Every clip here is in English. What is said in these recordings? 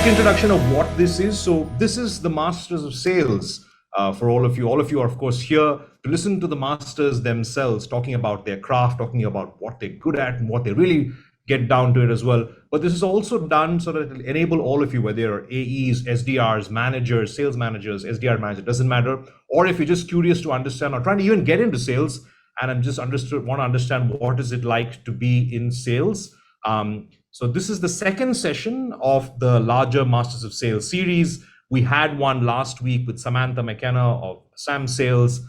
quick introduction of what this is. So this is the Masters of Sales for all of you. All of you are, of course, here to listen to the masters themselves talking about their craft, talking about what they're good at and what they really get down to it as well. But this is also done so that it'll enable all of you, whether you're AEs, SDRs, managers, sales managers, SDR managers, doesn't matter. Or if you're just curious to understand or trying to even get into sales, and I'm just want to understand what is it like to be in sales. So this is the second session of the larger Masters of Sales series. We had one last week with Samantha McKenna of Sam Sales.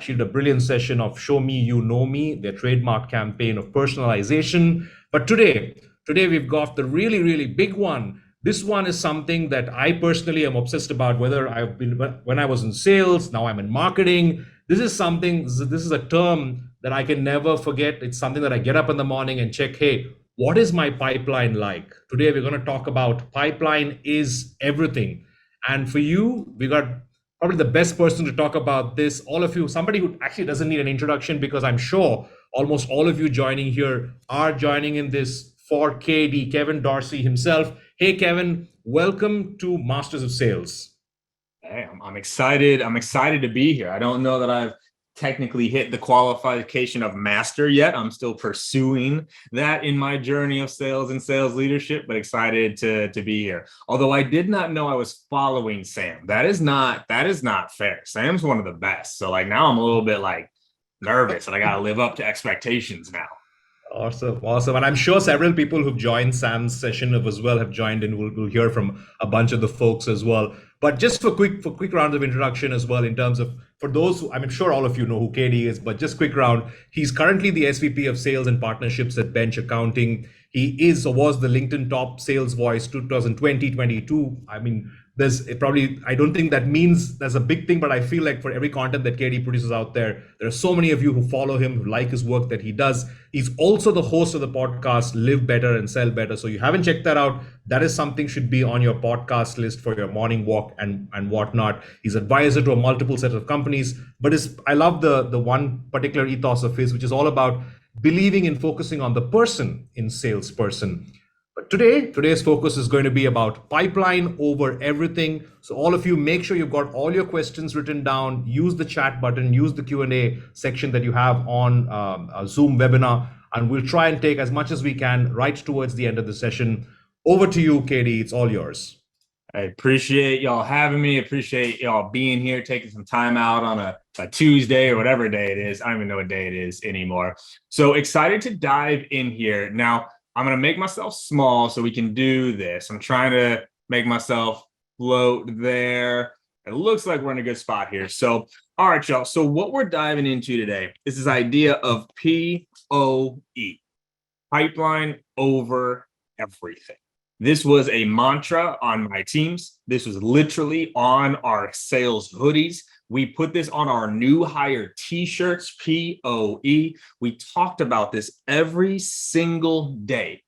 She did a brilliant session of Show Me You Know Me, their trademark campaign of personalization. But today we've got the really, really big one. This one is something that I personally am obsessed about, whether I've been, when I was in sales, now I'm in marketing. This is a term that I can never forget. It's something that I get up in the morning and check, hey, what is my pipeline like? Today, we're going to talk about pipeline is everything. And for you, we got probably the best person to talk about this. All of you, somebody who actually doesn't need an introduction, because I'm sure almost all of you joining here are joining in this for KD, Kevin Dorsey himself. Hey, Kevin, welcome to Masters of Sales. Hey, I'm excited. I'm excited to be here. I don't know that I've technically hit the qualification of master yet. I'm still pursuing that in my journey of sales and sales leadership, but excited to be here. Although I did not know I was following Sam. That is not fair. Sam's one of the best. So like now I'm a little bit like nervous and I got to live up to expectations now. Awesome. And I'm sure several people who've joined Sam's session as well have joined, and we'll hear from a bunch of the folks as well. But just for quick round of introduction as well, in terms of, for those who, I'm sure all of you know who KD is, but just quick round. He's currently the SVP of Sales and Partnerships at Bench Accounting. He is or was the LinkedIn Top Sales Voice 2020-22. I mean, I don't think that means there's a big thing, but I feel like for every content that KD produces out there are so many of you who follow him, who like his work that he does. He's also the host of the podcast Live Better and Sell Better. So you haven't checked that out, that is something should be on your podcast list for your morning walk and whatnot. He's advisor to a multiple set of companies, but I love the one particular ethos of his, which is all about believing in focusing on the person in salesperson. But today's focus is going to be about pipeline over everything. So all of you, make sure you've got all your questions written down. Use the chat button, use the Q&A section that you have on a Zoom webinar, and we'll try and take as much as we can right towards the end of the session. Over to you, KD. It's all yours. I appreciate y'all having me. Appreciate y'all being here, taking some time out on a Tuesday or whatever day it is. I don't even know what day it is anymore. So excited to dive in here. Now, I'm going to make myself small so we can do this. I'm trying to make myself float there. It looks like we're in a good spot here. So, all right, y'all. So what we're diving into today is this idea of POE, pipeline over everything. This was a mantra on my teams. This was literally on our sales hoodies. We put this on our new hire t-shirts, POE. We talked about this every single day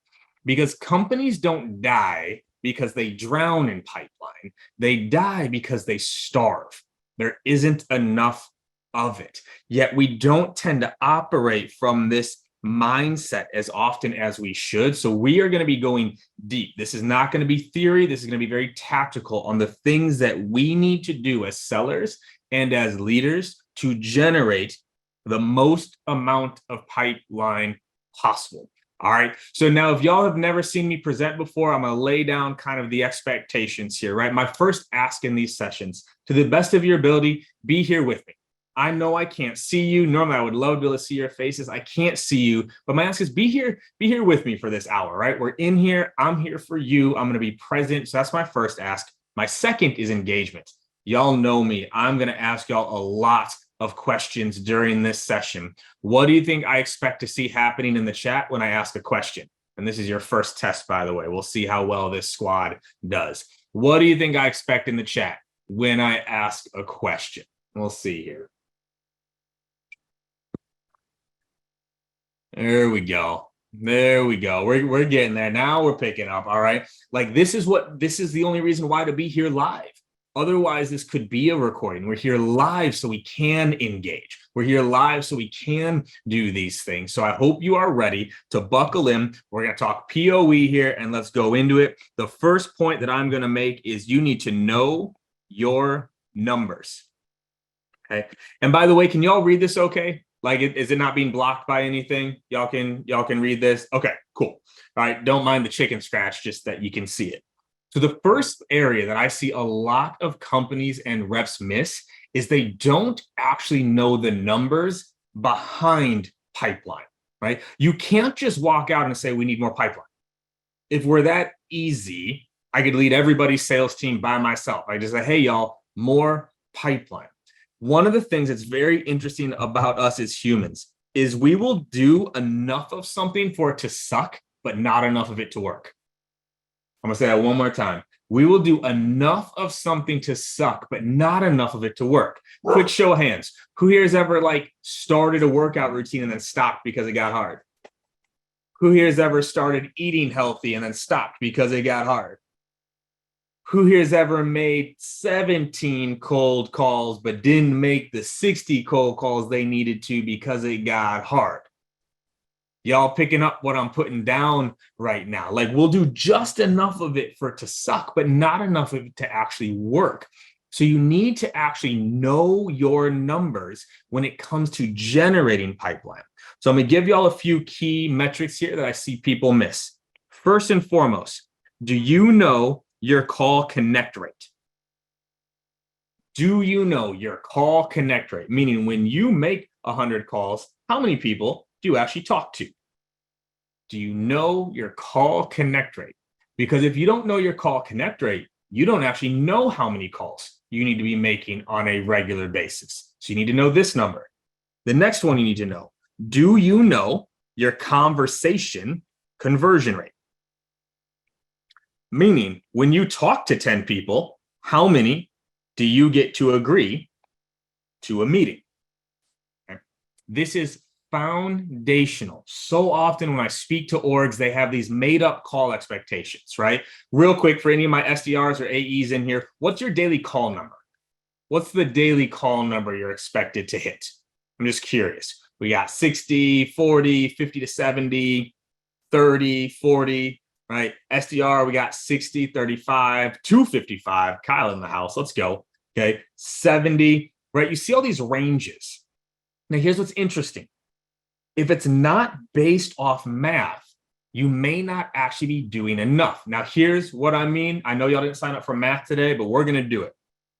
because companies don't die because they drown in pipeline. They die because they starve. There isn't enough of it. Yet we don't tend to operate from this mindset as often as we should. So we are going to be going deep. This is not going to be theory. This is going to be very tactical on the things that we need to do as sellers and as leaders to generate the most amount of pipeline possible. All right. So now if y'all have never seen me present before, I'm going to lay down kind of the expectations here, right? My first ask in these sessions, to the best of your ability, be here with me. I know I can't see you. Normally, I would love to be able to see your faces. I can't see you, but my ask is be here with me for this hour, right? We're in here. I'm here for you. I'm going to be present. So that's my first ask. My second is engagement. Y'all know me. I'm going to ask y'all a lot of questions during this session. What do you think I expect to see happening in the chat when I ask a question? And this is your first test, by the way. We'll see how well this squad does. What do you think I expect in the chat when I ask a question? We'll see here. There we go. We're getting there. Now we're picking up. All right. Like this is the only reason why to be here live. Otherwise, this could be a recording. We're here live so we can engage. We're here live so we can do these things. So I hope you are ready to buckle in. We're going to talk POE here, and let's go into it. The first point that I'm going to make is you need to know your numbers. Okay. And by the way, can y'all read this okay? Like, is it not being blocked by anything? Y'all can read this? Okay, cool. All right, don't mind the chicken scratch, just that you can see it. So the first area that I see a lot of companies and reps miss is they don't actually know the numbers behind pipeline, right? You can't just walk out and say, we need more pipeline. If we're that easy, I could lead everybody's sales team by myself. I just say, hey, y'all, more pipeline. One of the things that's very interesting about us as humans is we will do enough of something for it to suck, but not enough of it to work. I'm going to say that one more time. We will do enough of something to suck, but not enough of it to work. Quick show of hands. Who here has ever started a workout routine and then stopped because it got hard? Who here has ever started eating healthy and then stopped because it got hard? Who here has ever made 17 cold calls but didn't make the 60 cold calls they needed to because it got hard? Y'all picking up what I'm putting down right now. We'll do just enough of it for it to suck, but not enough of it to actually work. So you need to actually know your numbers when it comes to generating pipeline. So I'm going to give y'all a few key metrics here that I see people miss. First and foremost, do you know your call connect rate? Do you know your call connect rate? Meaning when you make 100 calls, how many people do you actually talk to? Do you know your call connect rate? Because if you don't know your call connect rate, you don't actually know how many calls you need to be making on a regular basis. So you need to know this number. The next one you need to know, do you know your conversation conversion rate? Meaning when you talk to 10 people, how many do you get to agree to a meeting? Okay. This is foundational. So often when I speak to orgs, they have these made up call expectations, right? Real quick, for any of my SDRs or AEs in here, what's your daily call number? What's the daily call number you're expected to hit? I'm just curious. We got 60, 40, 50 to 70, 30, 40, right? SDR, we got 60, 35, 255. Kyle in the house. Let's go. Okay. 70, right? You see all these ranges. Now, here's what's interesting. If it's not based off math, you may not actually be doing enough. Now, here's what I mean. I know y'all didn't sign up for math today, but we're going to do it.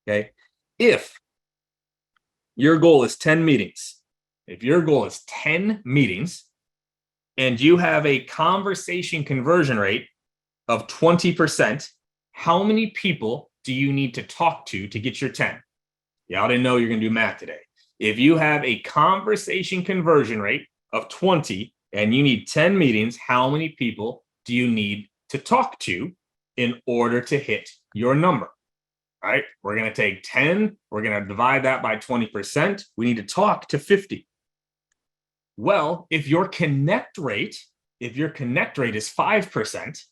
Okay. If your goal is 10 meetings, if your goal is 10 meetings and you have a conversation conversion rate of 20%, how many people do you need to talk to get your 10? Y'all didn't know you're going to do math today. If you have a conversation conversion rate of 20 and you need 10 meetings, how many people do you need to talk to in order to hit your number? All right, we're going to take 10, we're going to divide that by 20%. We need to talk to 50. Well, if your connect rate is 5%,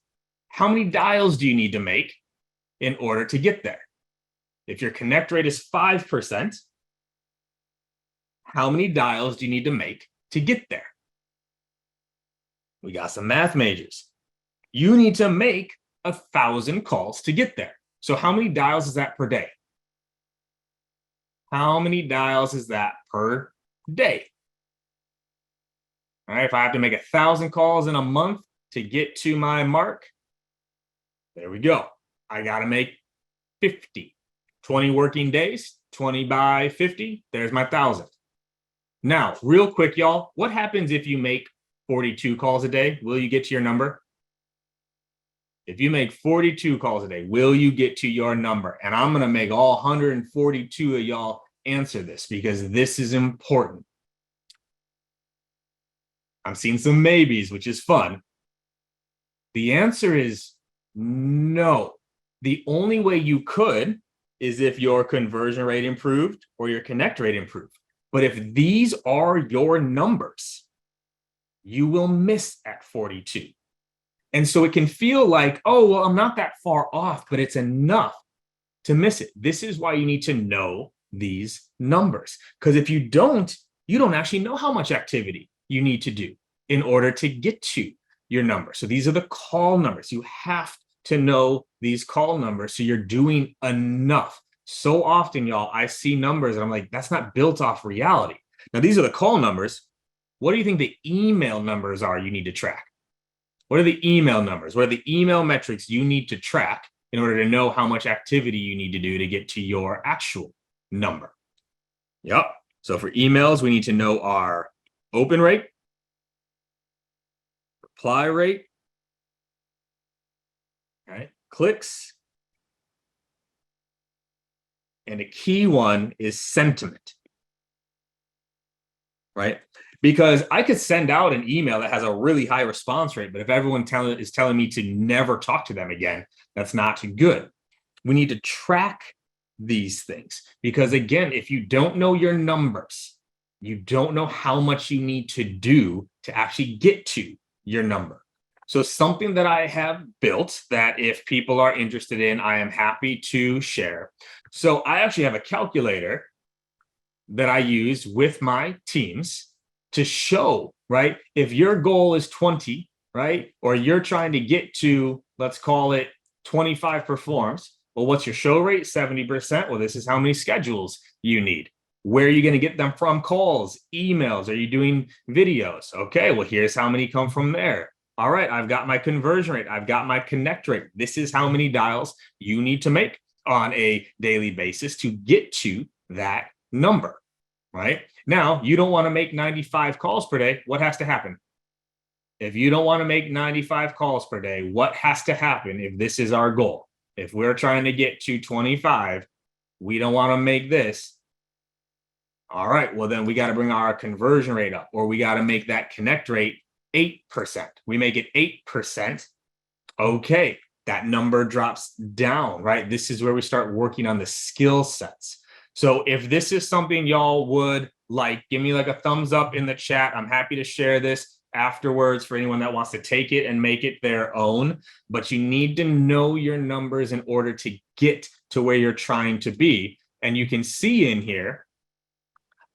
how many dials do you need to make in order to get there? If your connect rate is 5%, how many dials do you need to make to get there? We got some math majors. You need to make 1,000 calls to get there. So how many dials is that per day? How many dials is that per day? All right, if I have to make 1,000 calls in a month to get to my mark, there we go. I got to make 50. 20 working days, 20 by 50, there's my 1,000. Now, real quick, y'all, what happens if you make 42 calls a day? Will you get to your number? If you make 42 calls a day, will you get to your number? And I'm going to make all 142 of y'all answer this because this is important. I'm seeing some maybes, which is fun. The answer is no. The only way you could is if your conversion rate improved or your connect rate improved. But if these are your numbers, you will miss at 42. And so it can feel like, oh, well, I'm not that far off, but it's enough. to miss it. This is why you need to know these numbers. Because if you don't actually know how much activity you need to do in order to get to your number. So these are the call numbers. You have to know these call numbers so you're doing enough. So often, y'all, I see numbers and I'm like, that's not built off reality. Now, these are the call numbers. What do you think the email numbers are you need to track? What are the email numbers? What are the email metrics you need to track in order to know how much activity you need to do to get to your actual number? Yep. So for emails, we need to know our open rate, reply rate, right? Clicks. And a key one is sentiment, right? Because I could send out an email that has a really high response rate, but if everyone is telling me to never talk to them again, that's not good. We need to track these things because, again, if you don't know your numbers, you don't know how much you need to do to actually get to your number. So something that I have built that if people are interested in, I am happy to share. So I actually have a calculator that I use with my teams to show, right? If your goal is 20, right? Or you're trying to get to, let's call it 25 performs. Well, what's your show rate? 70%. Well, this is how many schedules you need. Where are you going to get them from? Calls, emails? Are you doing videos? Okay, well, here's how many come from there. All right, I've got my conversion rate. I've got my connect rate. This is how many dials you need to make on a daily basis to get to that number, right? Now, you don't want to make 95 calls per day. What has to happen? If you don't want to make 95 calls per day, what has to happen if this is our goal? If we're trying to get to 25, we don't want to make this. All right, well, then we got to bring our conversion rate up, or we got to make that connect rate 8%. We make it 8%. Okay, that number drops down, right? This is where we start working on the skill sets. So if this is something y'all would like, give me like a thumbs up in the chat. I'm happy to share this afterwards for anyone that wants to take it and make it their own. But you need to know your numbers in order to get to where you're trying to be. And you can see in here,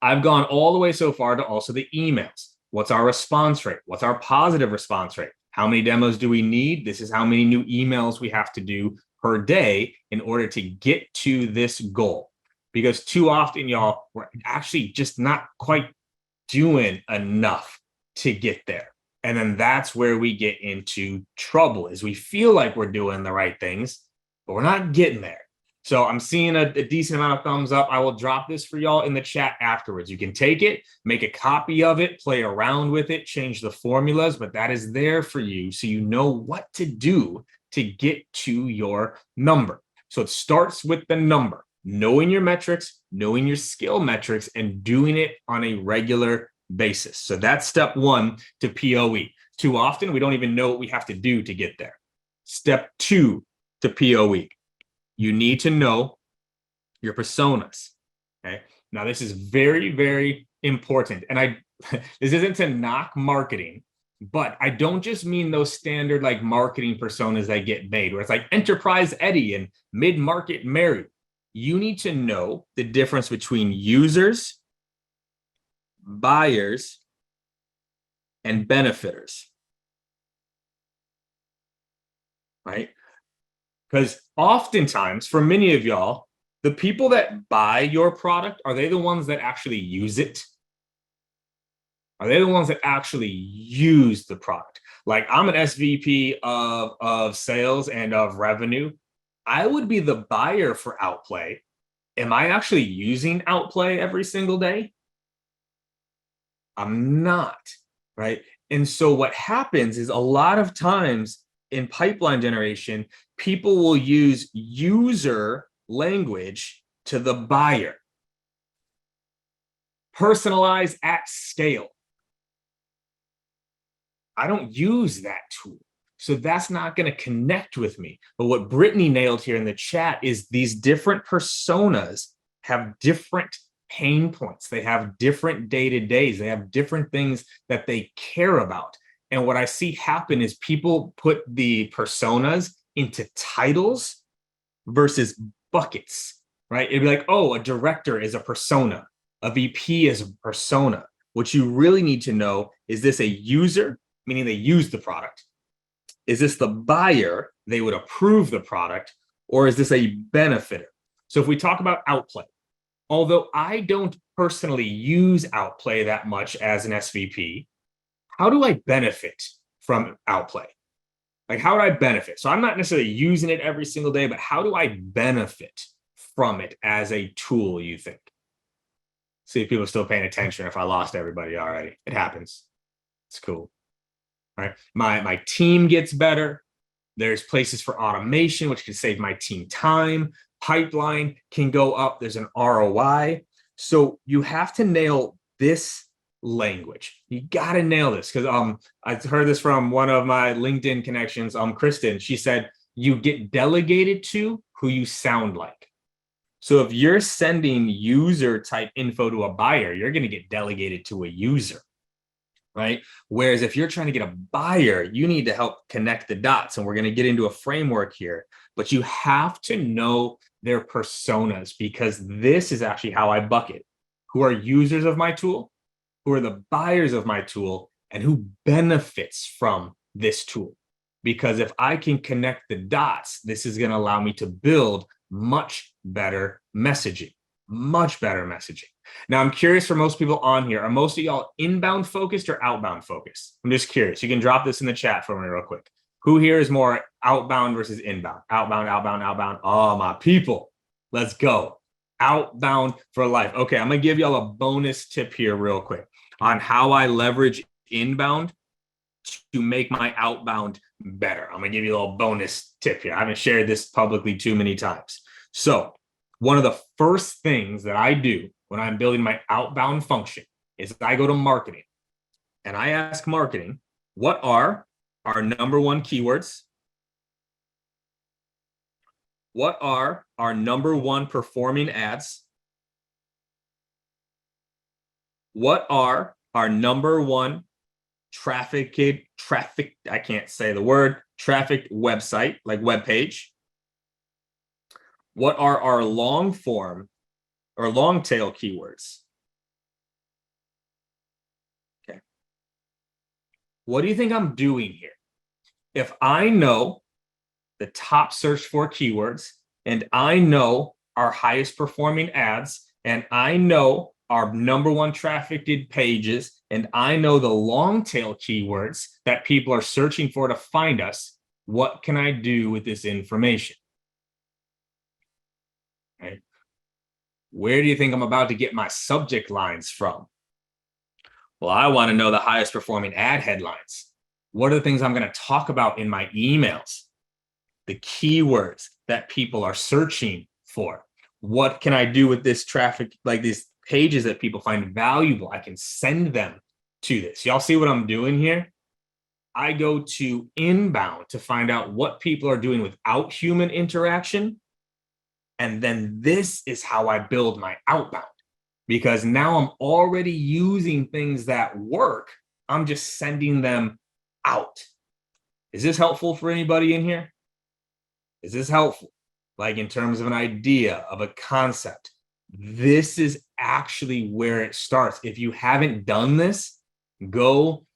I've gone all the way so far to also the emails. What's our response rate? What's our positive response rate? How many demos do we need? This is how many new emails we have to do per day in order to get to this goal. Because too often, y'all, we're actually just not quite doing enough to get there. And then that's where we get into trouble, is we feel like we're doing the right things, but we're not getting there. So I'm seeing a decent amount of thumbs up. I will drop this for y'all in the chat afterwards. You can take it, make a copy of it, play around with it, change the formulas, but that is there for you so you know what to do to get to your number. So it starts with the number, knowing your metrics, knowing your skill metrics, and doing it on a regular basis. So that's step one to POE. Too often, we don't even know what we have to do to get there. Step two to POE. You need to know your personas. Okay. Now, this is very, very important. And this isn't to knock marketing, but I don't just mean those standard like marketing personas that get made, where it's like enterprise Eddie and mid-market Mary. You need to know the difference between users, buyers, and benefiters. Right? Because oftentimes, for many of y'all, the people that buy your product, are they the ones that actually use it? Are they the ones that actually use the product? Like, I'm an SVP of sales and of revenue. I would be the buyer for Outplay. Am I actually using Outplay every single day? I'm not, right? And so what happens is a lot of times in pipeline generation, people will use user language to the buyer. Personalize at scale. I don't use that tool. So that's not going to connect with me. But what Brittany nailed here in the chat is these different personas have different pain points. They have different day-to-days. They have different things that they care about. And what I see happen is people put the personas into titles versus buckets, right? It'd be like, oh, a director is a persona, a VP is a persona. What you really need to know, is this a user, meaning they use the product? Is this the buyer, they would approve the product? Or is this a benefiter? So if we talk about Outplay, although I don't personally use Outplay that much as an SVP, how do I benefit from Outplay? Like, how do I benefit? So I'm not necessarily using it every single day, but how do I benefit from it as a tool, you think? See if people are still paying attention, if I lost everybody already. It happens. It's cool. All right. My team gets better. There's places for automation, which can save my team time. Pipeline can go up. There's an ROI. So you have to nail this language. You got to nail this, because I heard this from one of my LinkedIn connections, Kristen. She said, you get delegated to who you sound like. So if you're sending user type info to a buyer, you're going to get delegated to a user, right? Whereas if you're trying to get a buyer, you need to help connect the dots. And we're going to get into a framework here, but you have to know their personas, because this is actually how I bucket who are users of my tool, who are the buyers of my tool, and who benefits from this tool. Because if I can connect the dots, this is going to allow me to build much better messaging, much better messaging. Now, I'm curious, for most people on here, are most of y'all inbound focused or outbound focused? I'm just curious. You can drop this in the chat for me real quick. Who here is more outbound versus inbound? Outbound, outbound, outbound. Oh, my people. Let's go. Outbound for life. Okay, I'm going to give y'all a bonus tip here real quick on how I leverage inbound to make my outbound better. I'm going to give you a little bonus tip here. I haven't shared this publicly too many times. So one of the first things that I do when I'm building my outbound function is I go to marketing and I ask marketing, what are our number one keywords? What are our number one performing ads? What are our number one traffic, I can't say the word, traffic website, like web page? What are our long form or long tail keywords? Okay. What do you think I'm doing here? If I know the top search for keywords, and I know our highest performing ads, and I know our number one trafficked pages, and I know the long tail keywords that people are searching for to find us, what can I do with this information? Okay. Where do you think I'm about to get my subject lines from? Well, I want to know the highest performing ad headlines. What are the things I'm going to talk about in my emails? The keywords that people are searching for. What can I do with this traffic, like these pages that people find valuable? I can send them to this. Y'all see what I'm doing here? I go to inbound to find out what people are doing without human interaction. And then this is how I build my outbound, because now I'm already using things that work. I'm just sending them out. Is this helpful for anybody in here? Is this helpful? Like, in terms of an idea, of a concept? This is actually where it starts. If you haven't done this, go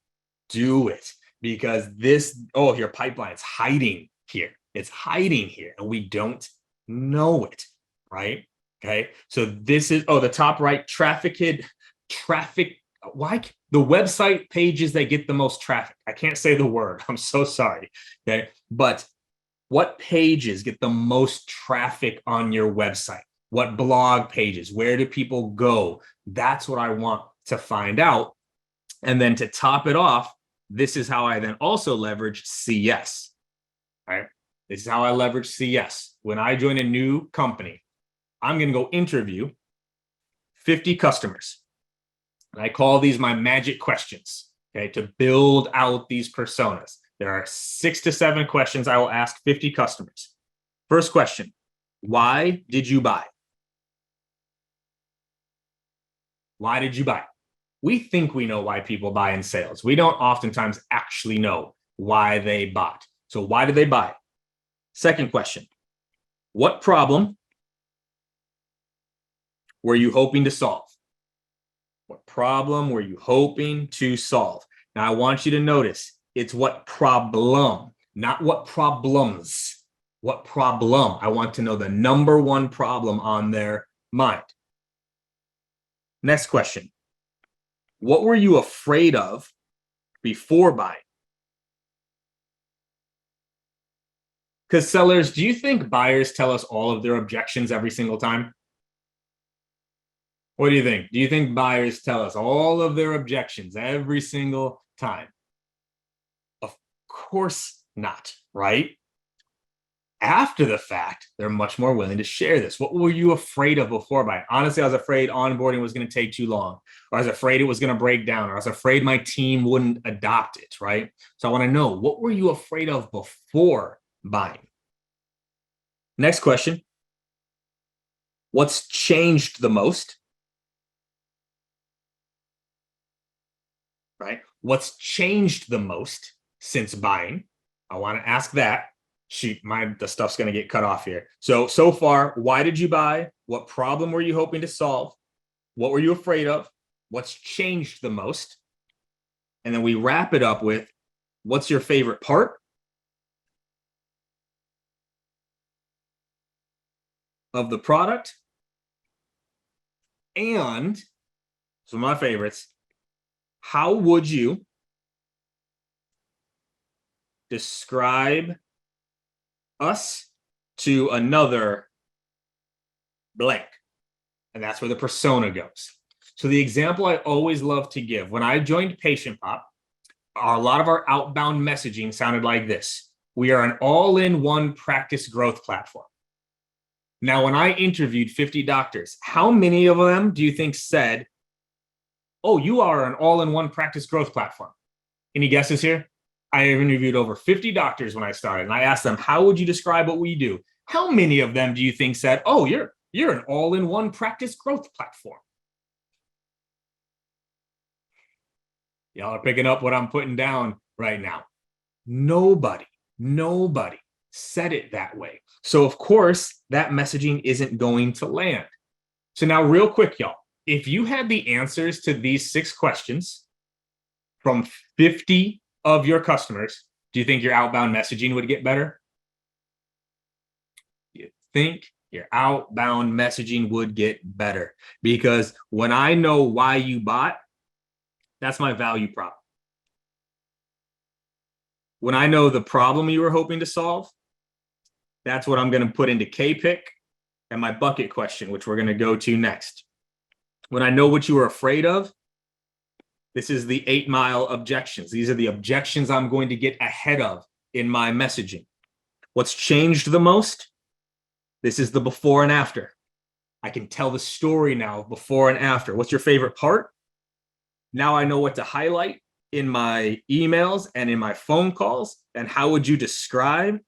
do it, because this, oh, your pipeline's hiding here. It's hiding here, and we don't know it, right? Okay. So this is, oh, the top right, traffic, why the website pages that get the most traffic. I can't say the word. I'm so sorry. Okay. But what pages get the most traffic on your website? What blog pages? Where do people go? That's what I want to find out. And then to top it off, this is how I then also leverage CS. Right? This is how I leverage CS. When I join a new company, I'm going to go interview 50 customers. And I call these my magic questions, okay, to build out these personas. There are 6 to 7 questions I will ask 50 customers. First question, why did you buy? Why did you buy? We think we know why people buy in sales. We don't oftentimes actually know why they bought. So why did they buy? Second question, what problem were you hoping to solve? What problem were you hoping to solve? Now, I want you to notice it's what problem, not what problems. What problem? I want to know the number one problem on their mind. Next question. What were you afraid of before buying? Because sellers, do you think buyers tell us all of their objections every single time? What do you think? Do you think buyers tell us all of their objections every single time? Of course not, right? After the fact, they're much more willing to share this. What were you afraid of before buying? Honestly, I was afraid onboarding was going to take too long, or I was afraid it was going to break down, or I was afraid my team wouldn't adopt it, right? So I want to know, what were you afraid of before buying? Next question. What's changed the most? Right? What's changed the most since buying? I want to ask that. Shoot, the stuff's going to get cut off here. So far, why did you buy? What problem were you hoping to solve? What were you afraid of? What's changed the most? And then we wrap it up with, what's your favorite part of the product? And some of my favorites, how would you describe us to another blank? And that's where the persona goes. So the example I always love to give, when I joined Patient Pop, a lot of our outbound messaging sounded like this. We are an all-in-one practice growth platform. Now, when I interviewed 50 doctors, how many of them do you think said, oh, you are an all-in-one practice growth platform? Any guesses here? I interviewed over 50 doctors when I started, and I asked them, how would you describe what we do? How many of them do you think said, oh, you're an all-in-one practice growth platform? Y'all are picking up what I'm putting down right now. Nobody said it that way. So of course, that messaging isn't going to land. So now real quick, y'all, if you had the answers to these 6 questions from 50 of your customers, do you think your outbound messaging would get better? You think your outbound messaging would get better? Because when I know why you bought, that's my value prop. When I know the problem you were hoping to solve, that's what I'm going to put into K-pick and my bucket question, which we're going to go to next. When I know what you were afraid of, this is the 8-mile objections. These are the objections I'm going to get ahead of in my messaging. What's changed the most? This is the before and after. I can tell the story now, before and after. What's your favorite part? Now I know what to highlight in my emails and in my phone calls. And how would you describe?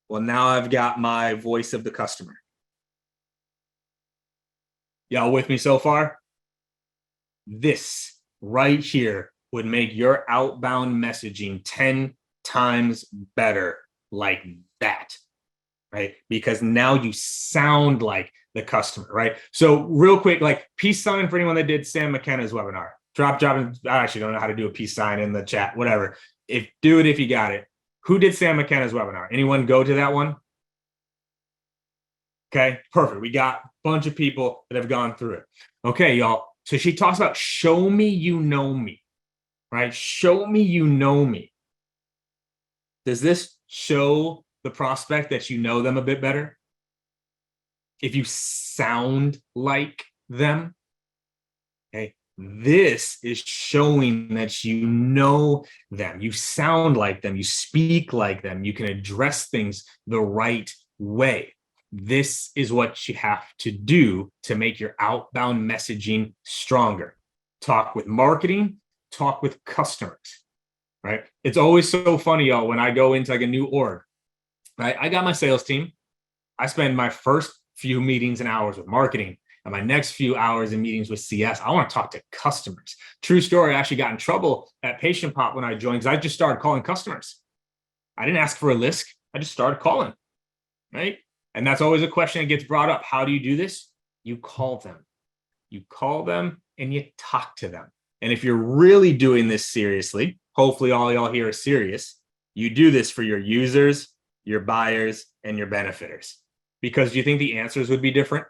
Well, now I've got my voice of the customer. Y'all with me so far? This right here would make your outbound messaging 10 times better like that, right? Because now you sound like the customer, right? So real quick, like peace sign for anyone that did Sam McKenna's webinar. I actually don't know how to do a peace sign in the chat, whatever. Do it if you got it. Who did Sam McKenna's webinar? Anyone go to that one? Okay, perfect. We got a bunch of people that have gone through it. Okay, y'all. So she talks about show me you know me, right? Show me you know me. Does this show the prospect that you know them a bit better? If you sound like them, okay, this is showing that you know them. You sound like them. You speak like them. You can address things the right way. This is what you have to do to make your outbound messaging stronger. Talk with marketing, talk with customers, right? It's always so funny, y'all, when I go into like a new org, right? I got my sales team. I spend my first few meetings and hours with marketing and my next few hours in meetings with CS. I want to talk to customers. True story, I actually got in trouble at Patient Pop when I joined because I just started calling customers. I didn't ask for a list. I just started calling, right? And that's always a question that gets brought up. How do you do this? You call them. You call them and you talk to them. And if you're really doing this seriously, hopefully all y'all here are serious, you do this for your users, your buyers, and your benefiters. Because do you think the answers would be different?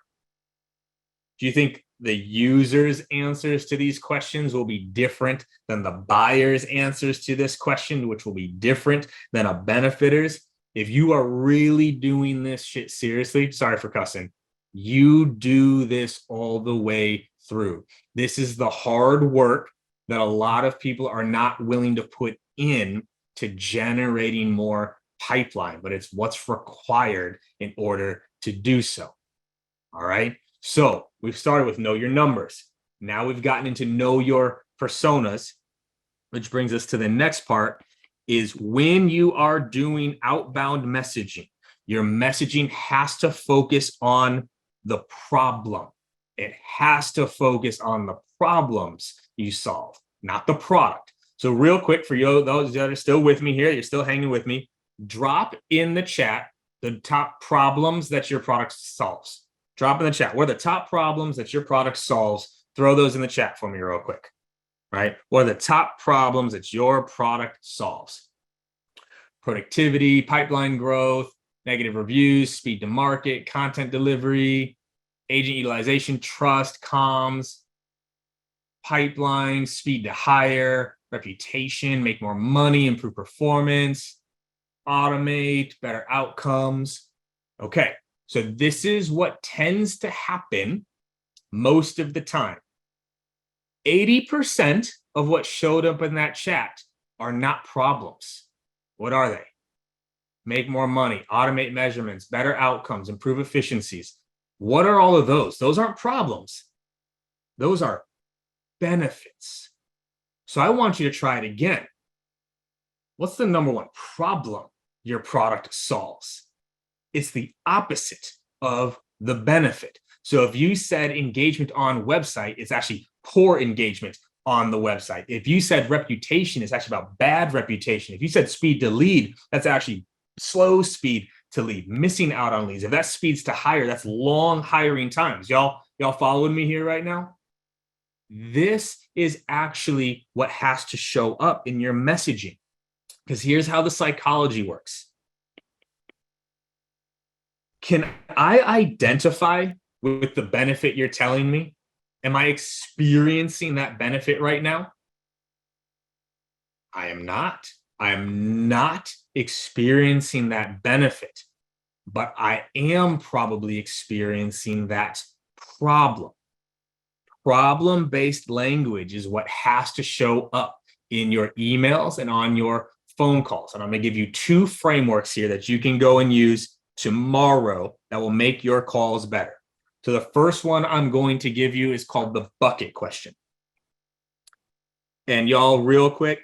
Do you think the users' answers to these questions will be different than the buyer's answers to this question, which will be different than a benefitter's? If you are really doing this shit seriously, sorry for cussing, you do this all the way through. This is the hard work that a lot of people are not willing to put in to generating more pipeline, but it's what's required in order to do so. All right. So we've started with know your numbers. Now we've gotten into know your personas, which brings us to the next part is when you are doing outbound messaging, your messaging has to focus on the problem. It has to focus on the problems you solve, not the product. So real quick for you, those that are still with me here, you're still hanging with me, drop in the chat the top problems that your product solves. Drop in the chat. What are the top problems that your product solves? Throw those in the chat for me real quick, right? What are the top problems that your product solves? Productivity, pipeline growth, negative reviews, speed to market, content delivery, agent utilization, trust, comms, pipeline, speed to hire, reputation, make more money, improve performance, automate, better outcomes. Okay. So this is what tends to happen most of the time. 80% of what showed up in that chat are not problems. What are they? Make more money, automate measurements, better outcomes, improve efficiencies. What are all of those? Those aren't problems. Those are benefits. So I want you to try it again. What's the number one problem your product solves? It's the opposite of the benefit. So if you said engagement on website, it's actually poor engagement on the website. If you said reputation, it's actually about bad reputation. If you said speed to lead, that's actually slow speed to lead, missing out on leads. If that speeds to hire, that's long hiring times. Y'all following me here right now? This is actually what has to show up in your messaging. Because here's how the psychology works. Can I identify with the benefit you're telling me? Am I experiencing that benefit right now? I am not. I am not experiencing that benefit, but I am probably experiencing that problem. Problem-based language is what has to show up in your emails and on your phone calls. And I'm going to give you two frameworks here that you can go and use tomorrow that will make your calls better. So the first one I'm going to give you is called the bucket question. And y'all, real quick,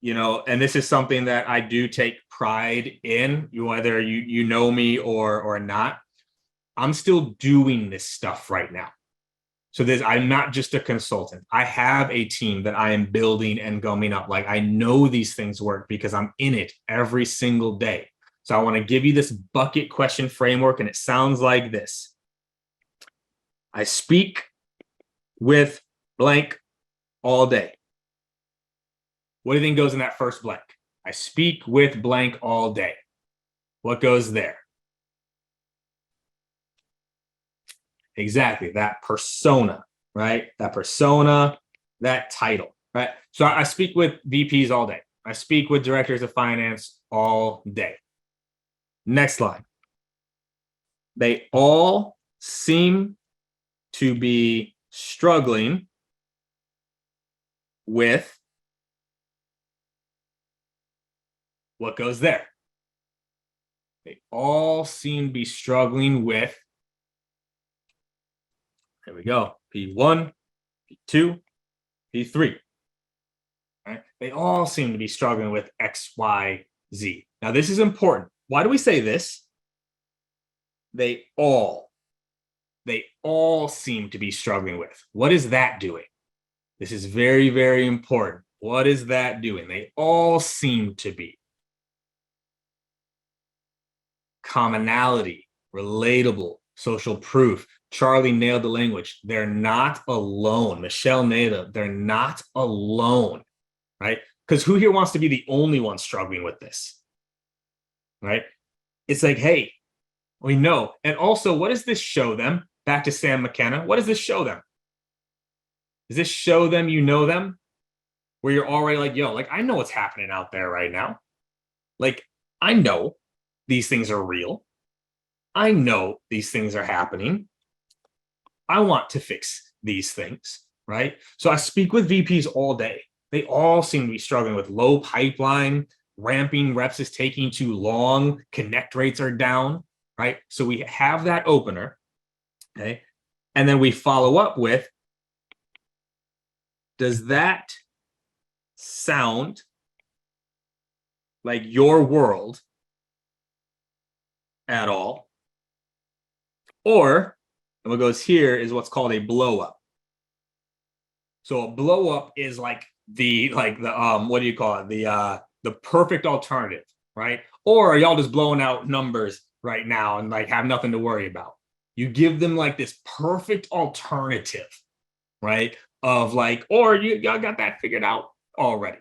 and this is something that I do take pride in, whether you know me or not. I'm still doing this stuff right now. So I'm not just a consultant. I have a team that I am building and gumming up. Like I know these things work because I'm in it every single day. So I want to give you this bucket question framework, and it sounds like this. I speak with blank all day. What do you think goes in that first blank? I speak with blank all day. What goes there? Exactly, that persona, right? That persona, that title, right? So I speak with VPs all day. I speak with directors of finance all day. Next line. They all seem to be struggling with what goes there. They all seem to be struggling with, here we go, P1, P2, P3. Right? They all seem to be struggling with X, Y, Z. Now, this is important. Why do we say this? They all seem to be struggling with. What is that doing? This is very, very important. What is that doing? They all seem to be. Commonality, relatable, social proof, Charlie nailed the language. They're not alone. Michelle nailed it. They're not alone, right? Because who here wants to be the only one struggling with this, right? It's like, hey, we know. And also, what does this show them? Back to Sam McKenna. What does this show them? Does this show them you know them? Where you're already like, yo, like, I know what's happening out there right now. Like, I know these things are real. I know these things are happening. I want to fix these things, right? So I speak with VPs all day. They all seem to be struggling with low pipeline, ramping reps is taking too long, connect rates are down, right? So we have that opener, okay? And then we follow up with, does that sound like your world at all? Or, and what goes here is what's called a blow up. So a blow up is like the what do you call it? The perfect alternative, right? Or are y'all just blowing out numbers right now and like have nothing to worry about? You give them like this perfect alternative, right? Of like, or y'all got that figured out already.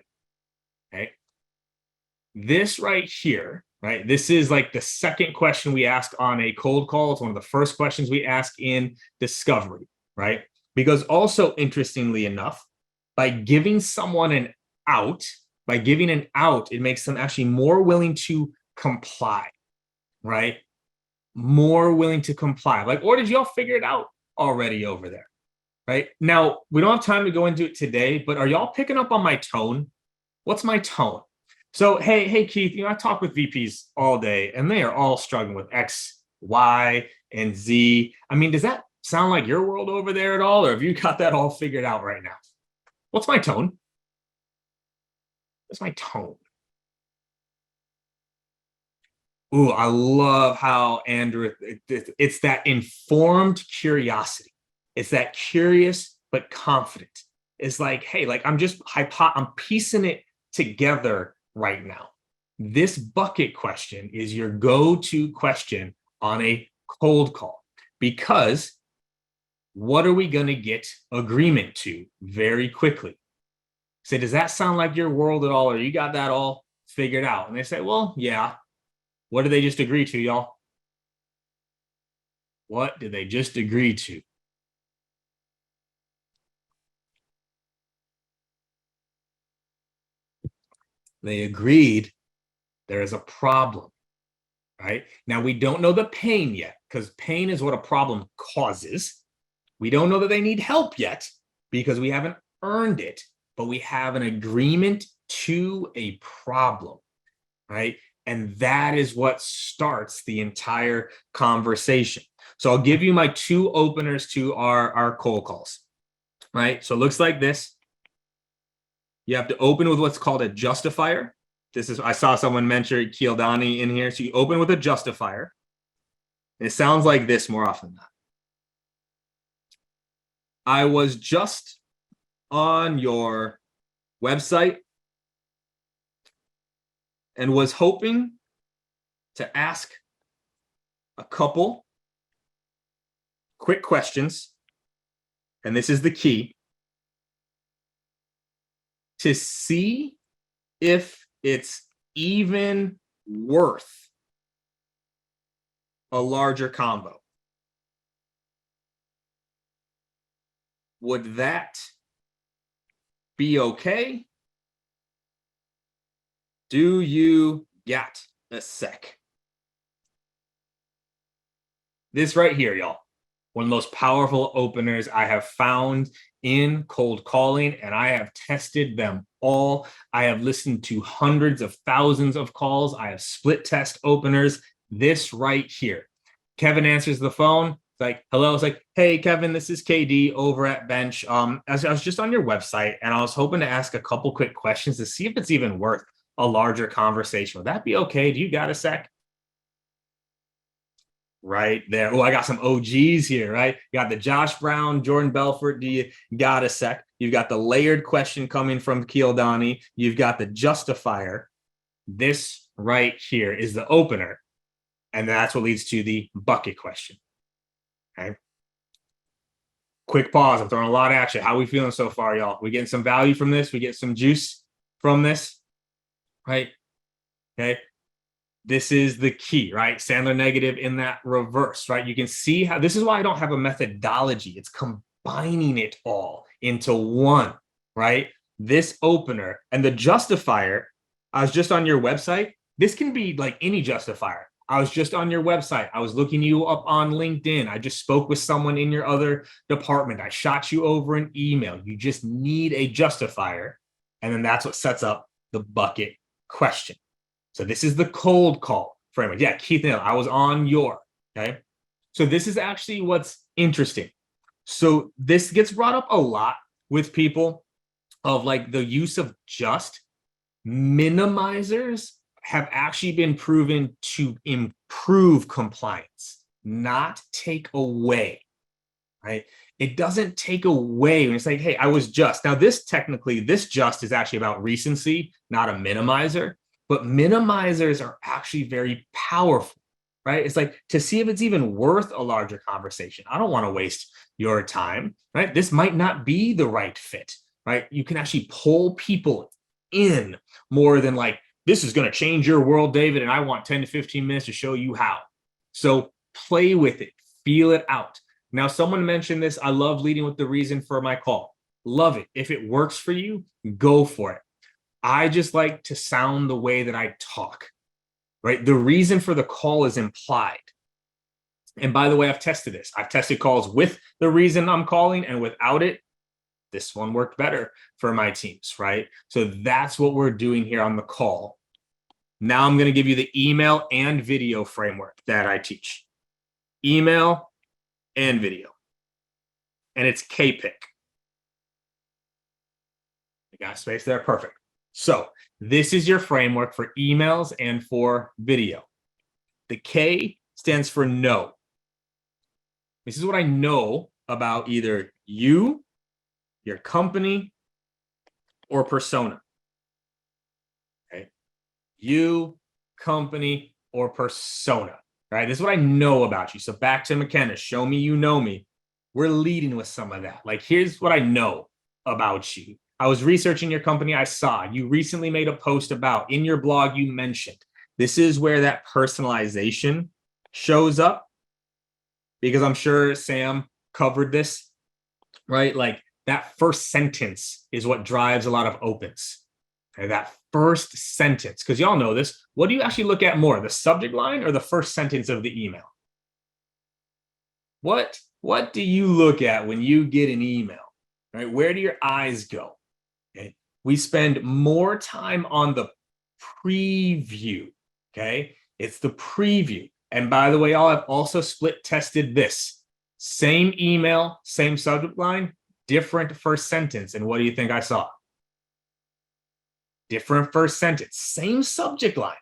Okay. This right here, right? This is like the second question we ask on a cold call. It's one of the first questions we ask in discovery, right? Because also, interestingly enough, by giving someone an out, it makes them actually more willing to comply, right? More willing to comply. Like, or did y'all figure it out already over there? Right? Now, we don't have time to go into it today, but are y'all picking up on my tone? What's my tone? So, hey, Keith, I talk with VPs all day and they are all struggling with X, Y, and Z. I mean, does that sound like your world over there at all? Or have you got that all figured out right now? What's my tone? What's my tone? Ooh, I love how Andrew, it's that informed curiosity. It's that curious but confident. It's like, hey, like I'm piecing it together right now. This bucket question is your go-to question on a cold call because what are we going to get agreement to very quickly? Say, does that sound like your world at all? Or you got that all figured out? And they say, well, yeah. What did they just agree to, y'all? What did they just agree to? They agreed there is a problem, right? Now, we don't know the pain yet because pain is what a problem causes. We don't know that they need help yet because we haven't earned it, but we have an agreement to a problem, right? And that is what starts the entire conversation. So I'll give you my two openers to our cold calls, right? So it looks like this. You have to open with what's called a justifier. I saw someone mention Kildani in here. So you open with a justifier. And it sounds like this more often than not. I was just on your website and was hoping to ask a couple quick questions. And this is the key to see if it's even worth a larger combo. Would that be okay? Do you got a sec? This right here, y'all, one of the most powerful openers I have found in cold calling, and I have tested them all. I have listened to hundreds of thousands of calls. I have split test openers. This right here. Kevin answers the phone. It's like, hello. It's like, hey, Kevin, this is KD over at Bench. I was just on your website, and I was hoping to ask a couple quick questions to see if it's even worth a larger conversation. Would that be okay? Do you got a sec? Right there. Oh, I got some OGs here, right? You got the Josh Brown, Jordan Belfort. Do you got a sec? You've got the layered question coming from Kildani. You've got the justifier. This right here is the opener. And that's what leads to the bucket question. Okay. Quick pause. I'm throwing a lot at you. How are we feeling so far, y'all? We getting some value from this? We get some juice from this, right? Okay. This is the key, right? Sandler negative in that reverse, right? You can see how this is why I don't have a methodology. It's combining it all into one, right? This opener and the justifier. I was just on your website. This can be like any justifier. I was just on your website. I was looking you up on LinkedIn. I just spoke with someone in your other department. I shot you over an email. You just need a justifier. And then that's what sets up the bucket question. So this is the cold call framework. Yeah, Keith Nail, I was on your, okay? So this is actually what's interesting. So this gets brought up a lot with people of like the use of just. Minimizers have actually been proven to improve compliance, not take away, right? It doesn't take away when it's like, hey, I was just. Now this technically, this just is actually about recency, not a minimizer. But minimizers are actually very powerful, right? It's like to see if it's even worth a larger conversation. I don't want to waste your time, right? This might not be the right fit, right? You can actually pull people in more than like, this is going to change your world, David, and I want 10 to 15 minutes to show you how. So play with it, feel it out. Now, someone mentioned this. I love leading with the reason for my call. Love it. If it works for you, go for it. I just like to sound the way that I talk, right? The reason for the call is implied. And by the way, I've tested this. I've tested calls with the reason I'm calling and without it. This one worked better for my teams, right? So that's what we're doing here on the call. Now I'm going to give you the email and video framework that I teach. Email and video. And it's K-pick. You got space there? Perfect. So this is your framework for emails and for video. The K stands for no. This is what I know about either you, your company, or persona. Okay. You, company, or persona. Right? This is what I know about you. So back to McKenna, show me you know me. We're leading with some of that. Like, here's what I know about you. I was researching your company. I saw you recently made a post about, in your blog, you mentioned. This is where that personalization shows up, because I'm sure Sam covered this, right? Like that first sentence is what drives a lot of opens. Okay, that first sentence, because y'all know this. What do you actually look at more, the subject line or the first sentence of the email? What do you look at when you get an email, right? Where do your eyes go? Okay. We spend more time on the preview, okay? It's the preview. And by the way, I've also split tested this. Same email, same subject line, different first sentence. And what do you think I saw? Different first sentence, same subject line,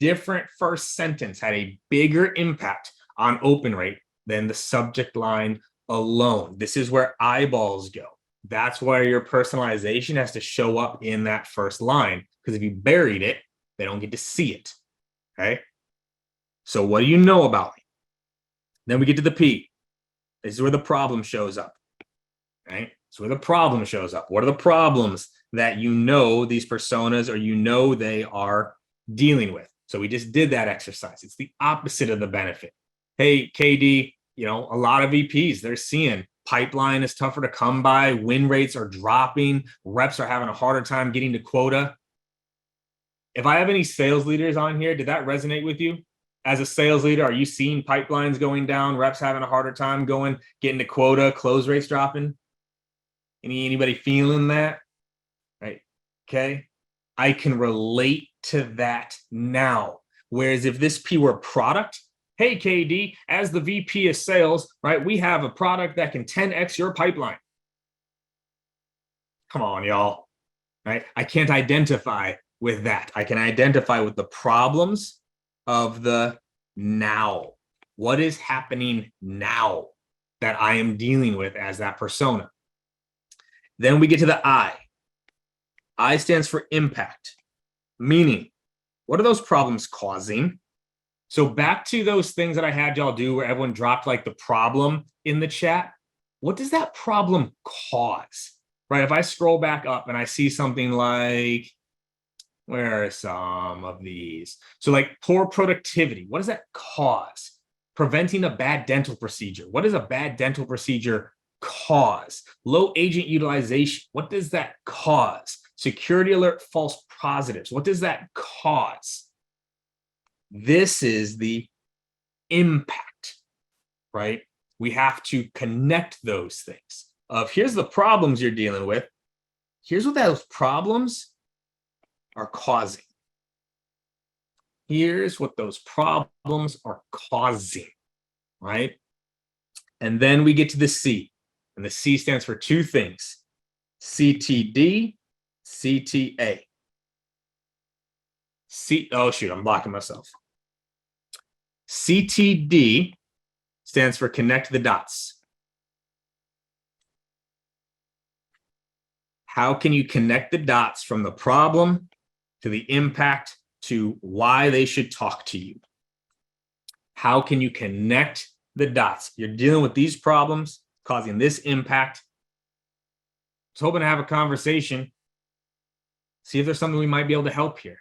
different first sentence had a bigger impact on open rate than the subject line alone. This is where eyeballs go. That's where your personalization has to show up in that first line, because if you buried it, they don't get to see it. Okay. So what do you know about me? Then we get to the P. This is where the problem shows up. Right? It's where the problem shows up. What are the problems that you know these personas, or you know they are dealing with? So we just did that exercise. It's the opposite of the benefit. Hey, KD, a lot of VPs, they're seeing pipeline is tougher to come by. Win rates are dropping. Reps are having a harder time getting to quota. If I have any sales leaders on here, did that resonate with you? As a sales leader, are you seeing pipelines going down, reps having a harder time getting to quota, close rates dropping? Anybody feeling that? Right. Okay. I can relate to that now. Whereas if this P were product, hey, KD, as the VP of sales, right, we have a product that can 10x your pipeline. Come on, y'all. Right. I can't identify with that. I can identify with the problems of the now. What is happening now that I am dealing with as that persona? Then we get to the I. I stands for impact, meaning what are those problems causing? So back to those things that I had y'all do where everyone dropped like the problem in the chat. what does that problem cause, right? If I scroll back up and I see something like, where are some of these? So like poor productivity, what does that cause? Preventing a bad dental procedure, what does a bad dental procedure cause? Low agent utilization, what does that cause? Security alert false positives, what does that cause? This is the impact, right? We have to connect those things of here's the problems you're dealing with. Here's what those problems are causing. Here's what those problems are causing, right? And then we get to the C, and the C stands for two things: CTD, CTA. Oh shoot, I'm blocking myself. CTD stands for connect the dots. How can you connect the dots from the problem to the impact to why they should talk to you? How can you connect the dots? You're dealing with these problems causing this impact. I was hoping to have a conversation, see if there's something we might be able to help here,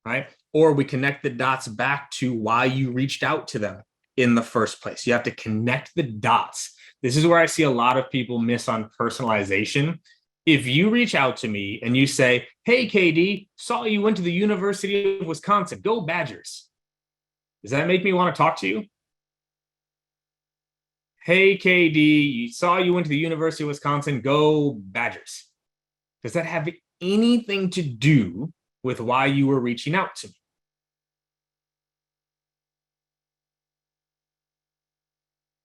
right? Or we connect the dots back to why you reached out to them in the first place. You have to connect the dots. This is where I see a lot of people miss on personalization. If you reach out to me and you say, hey, KD, saw you went to the University of Wisconsin, go Badgers. Does that make me want to talk to you? Hey, KD, saw you went to the University of Wisconsin, go Badgers. Does that have anything to do with why you were reaching out to me?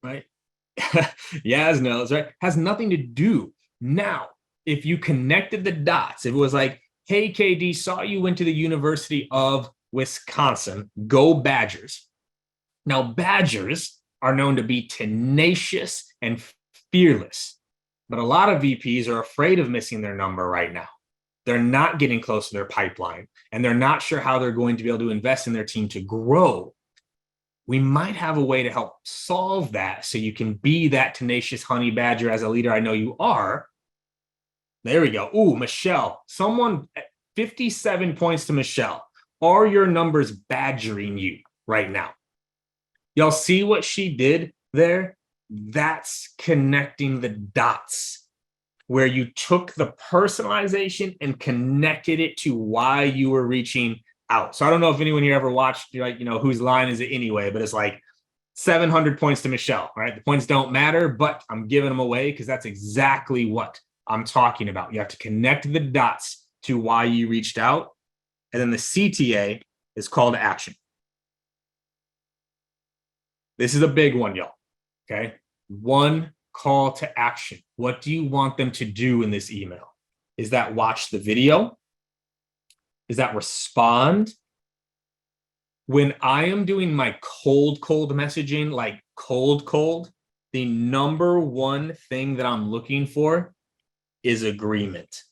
Right? Yes, knows, right? Has nothing to do. Now, if you connected the dots, if it was like, hey, KD, saw you went to the University of Wisconsin, go Badgers. Now, Badgers are known to be tenacious and fearless, but a lot of VPs are afraid of missing their number right now. They're not getting close to their pipeline, and they're not sure how they're going to be able to invest in their team to grow. We might have a way to help solve that so you can be that tenacious honey badger as a leader I know you are. There we go. Ooh, Michelle. Someone, 57 points to Michelle. Are your numbers badgering you right now? Y'all see what she did there? That's connecting the dots, where you took the personalization and connected it to why you were reaching out. So I don't know if anyone here ever watched, like, whose line is it anyway, but it's like 700 points to Michelle, right? The points don't matter, but I'm giving them away because that's exactly what I'm talking about. You have to connect the dots to why you reached out. And then the CTA is call to action. This is a big one, y'all. Okay. One call to action. What do you want them to do in this email? Is that watch the video? Is that respond? When I am doing my cold messaging, like cold, the number one thing that I'm looking for is agreement.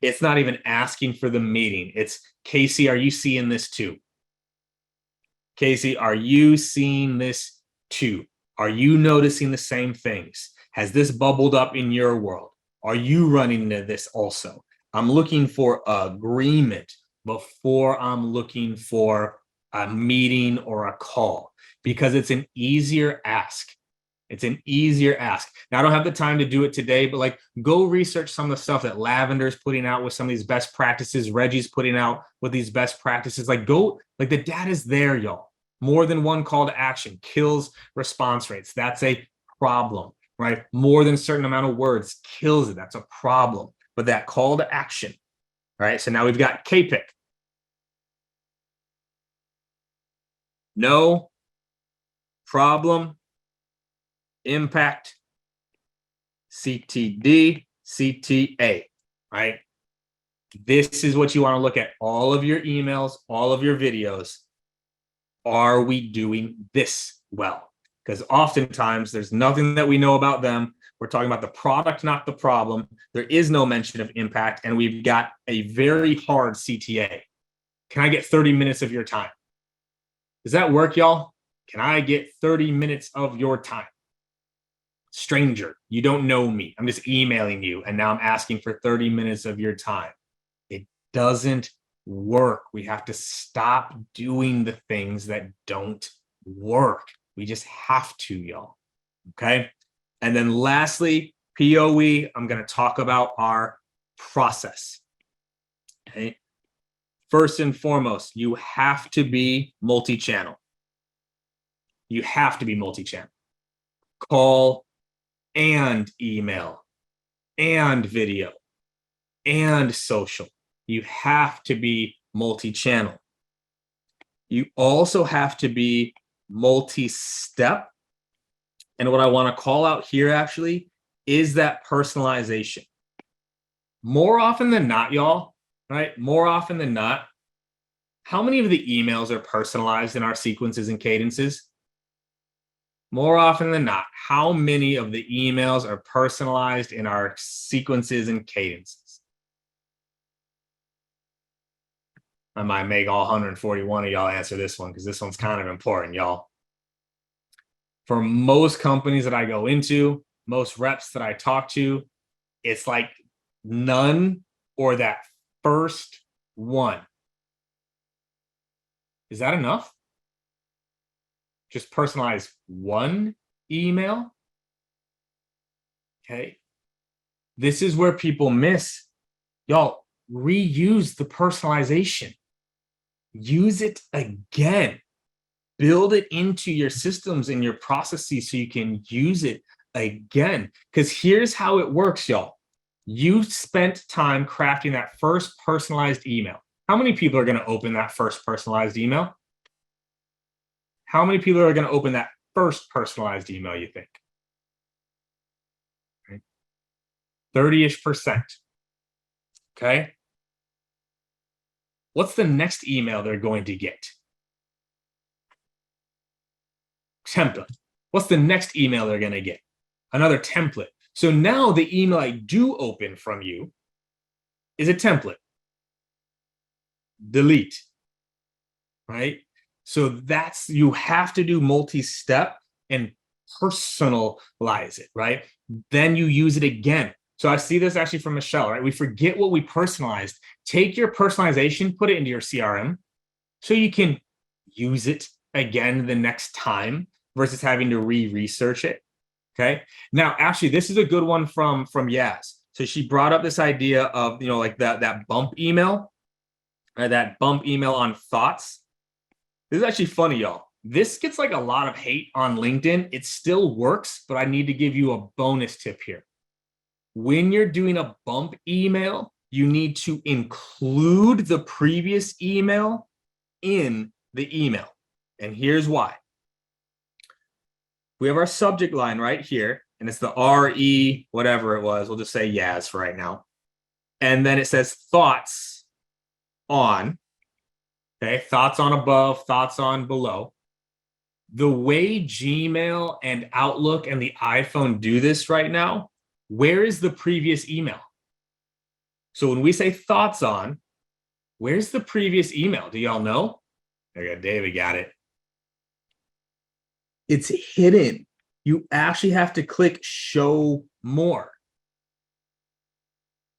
It's not even asking for the meeting. It's, Casey, are you seeing this too? Casey, are you seeing this too? Are you noticing the same things? Has this bubbled up in your world? Are you running into this also? I'm looking for agreement before I'm looking for a meeting or a call, because it's an easier ask. It's an easier ask. Now, I don't have the time to do it today, but like, go research some of the stuff that Lavender's putting out with some of these best practices. Reggie's putting out with these best practices. Like, go, like, the data's there, y'all. More than one call to action kills response rates. That's a problem, right? More than a certain amount of words kills it. That's a problem. But that call to action, right? So now we've got KPIC. No, problem, impact, CTD, CTA, right? This is what you want to look at. All of your emails, all of your videos. Are we doing this well? Because oftentimes there's nothing that we know about them. We're talking about the product, not the problem. There is no mention of impact, and we've got a very hard CTA. Can I get 30 minutes of your time? Does that work, y'all? Can I get 30 minutes of your time? stranger. You don't know me. I'm just emailing you. And now I'm asking for 30 minutes of your time. It doesn't work. We have to stop doing the things that don't work. We just have to, y'all. Okay. And then lastly, POE, I'm going to talk about our process. Okay. First and foremost, you have to be multi-channel. You have to be multi-channel. Call and email and video and social. You have to be multi-channel. You also have to be multi-step. And what I want to call out here actually is that personalization. More often than not, y'all, right? More often than not, how many of the emails are personalized in our sequences and cadences? More often than not, how many of the emails are personalized in our sequences and cadences? I might make all 141 of y'all answer this one because this one's kind of important, y'all. For most companies that I go into, most reps that I talk to, it's like none or that first one. Is that enough? Just personalize one email? Okay. This is where people miss. Y'all, reuse the personalization. Use it again. Build it into your systems and your processes so you can use it again. Because here's how it works, y'all. You spent time crafting that first personalized email. How many people are going to open that first personalized email? How many people are going to open that first personalized email, you think? 30-ish%. Okay. What's the next email they're going to get? Template. What's the next email they're going to get? Another template. So now the email I do open from you is a template. Delete. Right? So that's, you have to do multi-step and personalize it, right? Then you use it again. So I see this actually from Michelle, right? We forget what we personalized. Take your personalization, put it into your CRM so you can use it again the next time versus having to research it. Okay. Now, actually, this is a good one from Yaz. So she brought up this idea of, like that bump email, right? That bump email on thoughts. This is actually funny, y'all. This gets like a lot of hate on LinkedIn. It still works, but I need to give you a bonus tip here. When you're doing a bump email, you need to include the previous email in the email. And here's why. We have our subject line right here, and it's the RE, whatever it was. We'll just say Yaz for right now. And then it says thoughts on. Okay, thoughts on above, thoughts on below. The way Gmail and Outlook and the iPhone do this right now, where is the previous email? So when we say thoughts on, where's the previous email? Do y'all know? There you go, David got it. It's hidden. You actually have to click show more.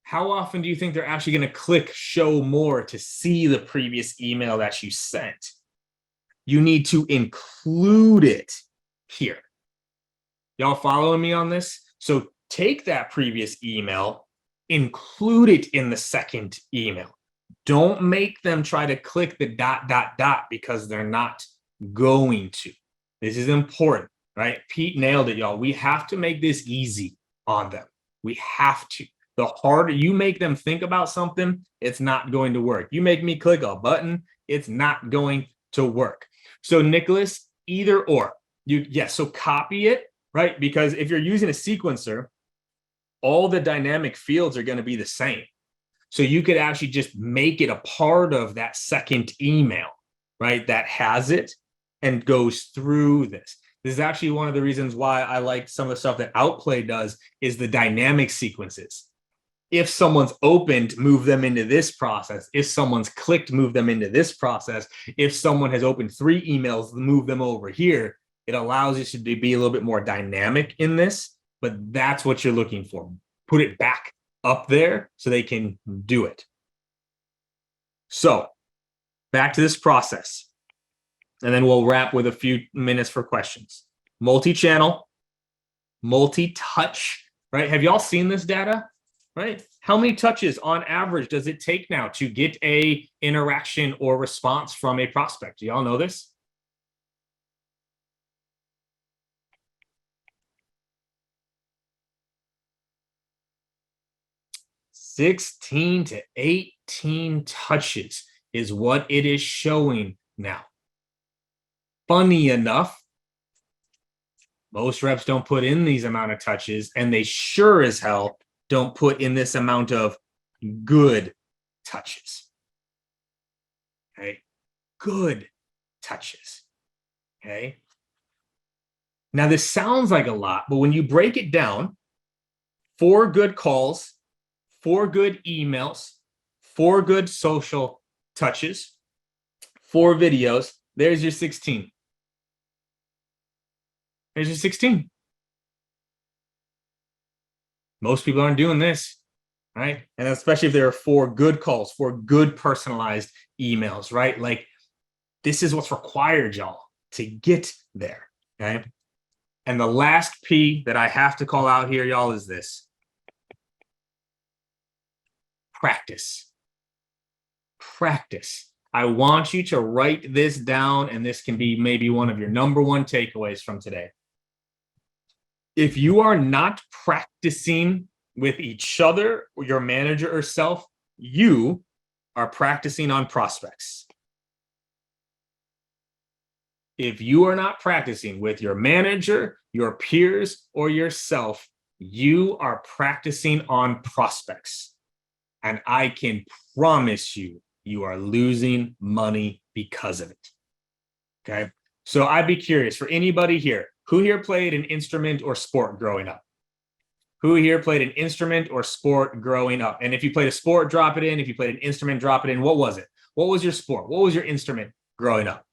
How often do you think they're actually going to click show more to see the previous email that you sent? You need to include it here. Y'all following me on this? So take that previous email, include it in the second email. Don't make them try to click the ... because they're not going to. This is important, right? Pete nailed it, y'all. We have to make this easy on them. We have to. The harder you make them think about something, it's not going to work. You make me click a button, it's not going to work. So Nicholas, either or. So copy it, right? Because if you're using a sequencer, all the dynamic fields are going to be the same. So you could actually just make it a part of that second email, right? That has it and goes through this. This is actually one of the reasons why I like some of the stuff that Outplay does is the dynamic sequences. If someone's opened, move them into this process. If someone's clicked, move them into this process. If someone has opened 3 emails, move them over here. It allows you to be a little bit more dynamic in this but that's what you're looking for. Put it back up there so they can do it. So back to this process, and then we'll wrap with a few minutes for questions. Multi-channel, multi-touch, right? Have y'all seen this data, right? How many touches on average does it take now to get a interaction or response from a prospect? Do y'all know this? 16 to 18 touches is what it is showing now. Funny enough, most reps don't put in these amount of touches, and they sure as hell don't put in this amount of good touches. Okay, good touches. Okay. Now this sounds like a lot, but when you break it down, 4 good calls, 4 good emails, 4 good social touches, 4 videos, there's your 16. There's your 16. Most people aren't doing this, right? And especially if there are 4 good calls, 4 good personalized emails, right? Like, this is what's required, y'all, to get there, okay? And the last P that I have to call out here, y'all, is this. Practice. Practice. I want you to write this down, and this can be maybe one of your number 1 takeaways from today. If you are not practicing with each other, or your manager or self, you are practicing on prospects. If you are not practicing with your manager, your peers, or yourself, you are practicing on prospects. And I can promise you, you are losing money because of it. Okay. So I'd be curious for anybody here, who here played an instrument or sport growing up? Who here played an instrument or sport growing up? And if you played a sport, drop it in. If you played an instrument, drop it in. What was it? What was your sport? What was your instrument growing up?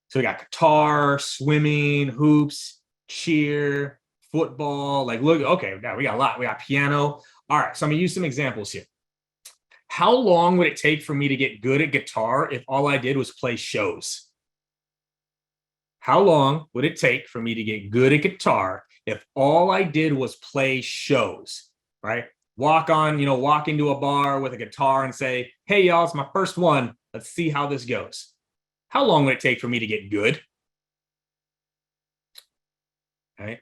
So we got guitar, swimming, hoops, cheer, football. Like, look, okay, we got a lot. We got piano. All right, so I'm gonna use some examples here. How long would it take for me to get good at guitar if all I did was play shows? How long would it take for me to get good at guitar if all I did was play shows, right? Walk into a bar with a guitar and say, hey, y'all, it's my first one. Let's see how this goes. How long would it take for me to get good? Right?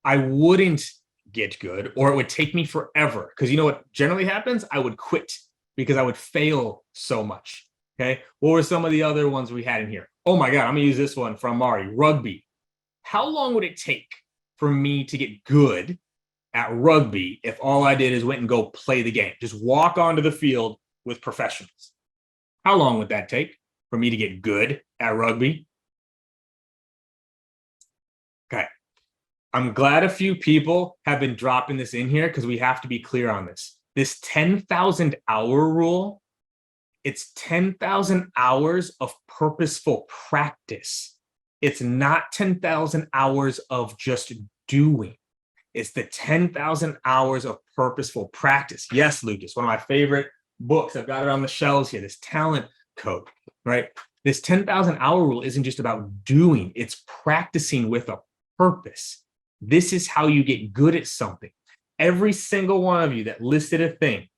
I wouldn't get good, or it would take me forever. Because you know what generally happens? I would quit because I would fail so much. Okay. What were some of the other ones we had in here? Oh my God, I'm gonna use this one from Mari, rugby. How long would it take for me to get good at rugby if all I did is went and go play the game? Just walk onto the field with professionals. How long would that take for me to get good at rugby? Okay. I'm glad a few people have been dropping this in here because we have to be clear on this. This 10,000 hour rule, it's 10,000 hours of purposeful practice. It's not 10,000 hours of just doing. It's the 10,000 hours of purposeful practice. Yes, Lucas, one of my favorite books. I've got it on the shelves here, this talent code, right? This 10,000 hour rule isn't just about doing, it's practicing with a purpose. This is how you get good at something. Every single one of you that listed a thing,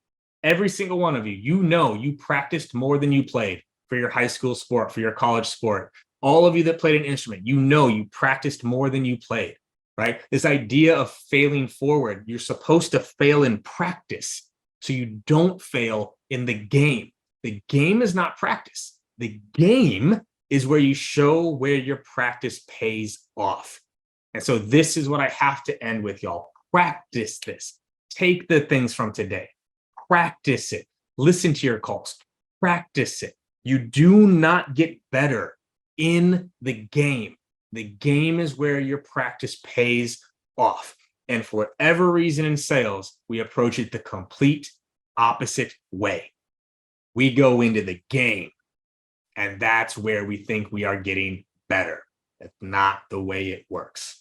every single one of you, you practiced more than you played for your high school sport, for your college sport. All of you that played an instrument, you practiced more than you played, right? This idea of failing forward, you're supposed to fail in practice so you don't fail in the game. The game is not practice. The game is where you show where your practice pays off. And so this is what I have to end with, y'all. Practice this. Take the things from today. Practice it. Listen to your calls. Practice it. You do not get better in the game. The game is where your practice pays off. And for whatever reason in sales, we approach it the complete opposite way. We go into the game, and that's where we think we are getting better. That's not the way it works.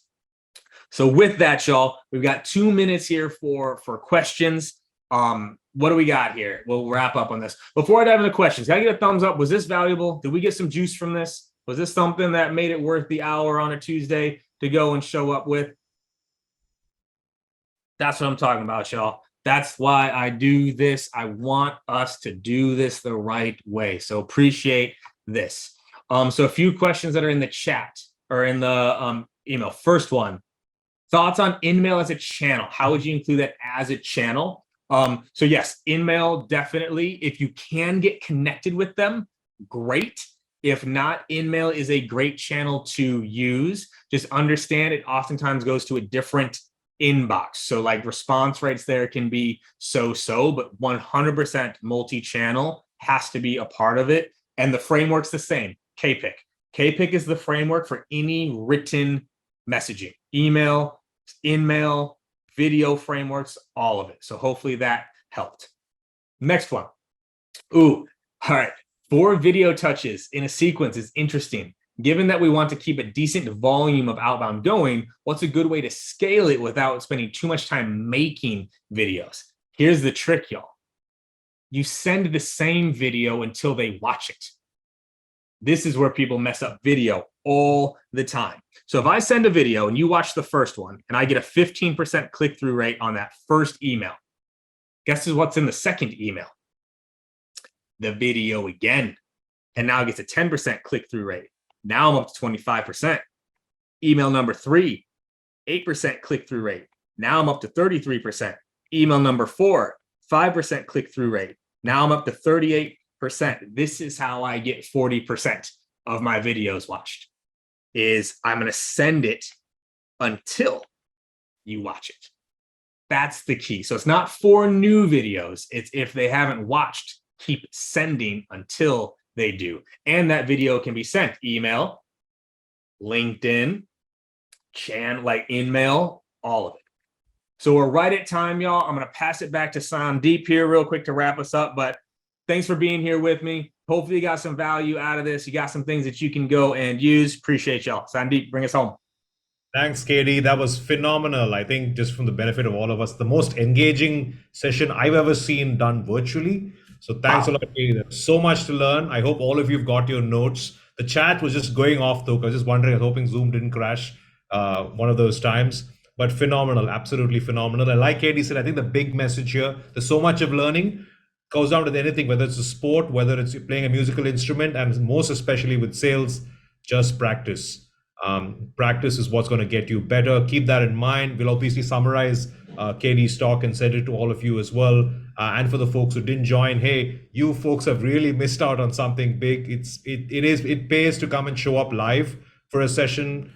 So with that, y'all, we've got 2 minutes here for questions. What do we got here? We'll wrap up on this. Before I dive into questions, can I get a thumbs up? Was this valuable? Did we get some juice from this? Was this something that made it worth the hour on a Tuesday to go and show up with? That's what I'm talking about, y'all. That's why I do this. I want us to do this the right way. So appreciate this. So a few questions that are in the chat or in the email. First one, thoughts on InMail as a channel. How would you include that as a channel? So yes, InMail, definitely. If you can get connected with them, great. If not, InMail is a great channel to use. Just understand it oftentimes goes to a different inbox. So like response rates there can be so-so, but 100% multi-channel has to be a part of it. And the framework's the same, KPIC. KPIC is the framework for any written messaging, email, InMail, video frameworks, all of it. So hopefully that helped. Next one. Ooh, all right. 4 video touches in a sequence is interesting. Given that we want to keep a decent volume of outbound going, what's a good way to scale it without spending too much time making videos? Here's the trick, y'all. You send the same video until they watch it. This is where people mess up video all the time. So if I send a video and you watch the first one and I get a 15% click-through rate on that first email, guess what's in the second email? The video again. And now it gets a 10% click-through rate. Now I'm up to 25%. Email number 3, 8% click-through rate. Now I'm up to 33%. Email number 4, 5% click-through rate. Now I'm up to 38%. This is how I get 40% of my videos watched. Is I'm going to send it until you watch it. That's the key. So it's not for new videos. It's if they haven't watched, keep sending until they do. And that video can be sent email, LinkedIn, like InMail, all of it. So we're right at time, y'all. I'm going to pass it back to Sandeep here real quick to wrap us up. But thanks for being here with me. Hopefully you got some value out of this. You got some things that you can go and use. Appreciate y'all. Sandeep, bring us home. Thanks, Katie. That was phenomenal. I think just from the benefit of all of us, the most engaging session I've ever seen done virtually. So thanks a lot, Katie. There's so much to learn. I hope all of you've got your notes. The chat was just going off though. I was just wondering, I was hoping Zoom didn't crash one of those times. But phenomenal, absolutely phenomenal. And like Katie said, I think the big message here, there's so much of learning, goes down to anything, whether it's a sport, whether it's playing a musical instrument, and most especially with sales, just practice. Practice is what's going to get you better. Keep that in mind. We'll obviously summarize Katie's talk and send it to all of you as well. And for the folks who didn't join, hey, you folks have really missed out on something big. It pays to come and show up live for a session.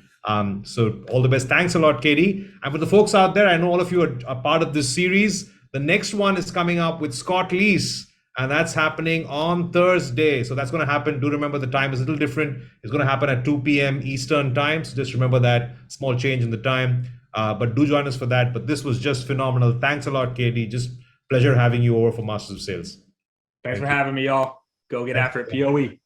So all the best. Thanks a lot, Katie. And for the folks out there, I know all of you are part of this series. The next one is coming up with Scott Leese, and that's happening on Thursday. So that's going to happen. Do remember the time is a little different. It's going to happen at 2 p.m. Eastern time. So just remember that small change in the time. But do join us for that. But this was just phenomenal. Thanks a lot, Katie. Just pleasure having you over for Masters of Sales. Thanks for having me, y'all. Go get after it, POE.